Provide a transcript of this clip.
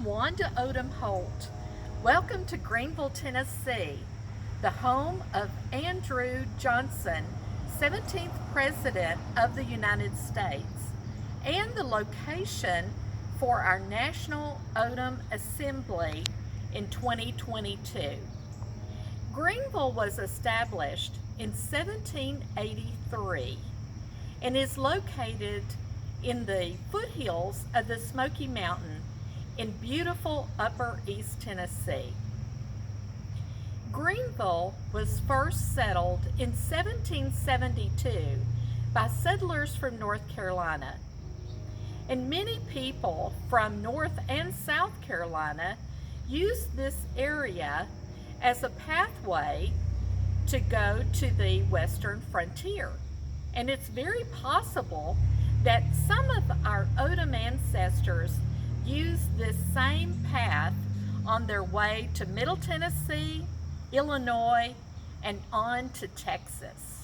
Wanda Odom Holt. Welcome to Greeneville, Tennessee, the home of Andrew Johnson, 17th President of the United States, and the location for our National Odom Assembly in 2022. Greeneville was established in 1783 and is located in the foothills of the Smoky Mountain in beautiful Upper East Tennessee. Greeneville was first settled in 1772 by settlers from North Carolina, and many people from North and South Carolina used this area as a pathway to go to the western frontier. And it's very possible that some of our Odom ancestors used this same path on their way to Middle Tennessee, Illinois, and on to Texas.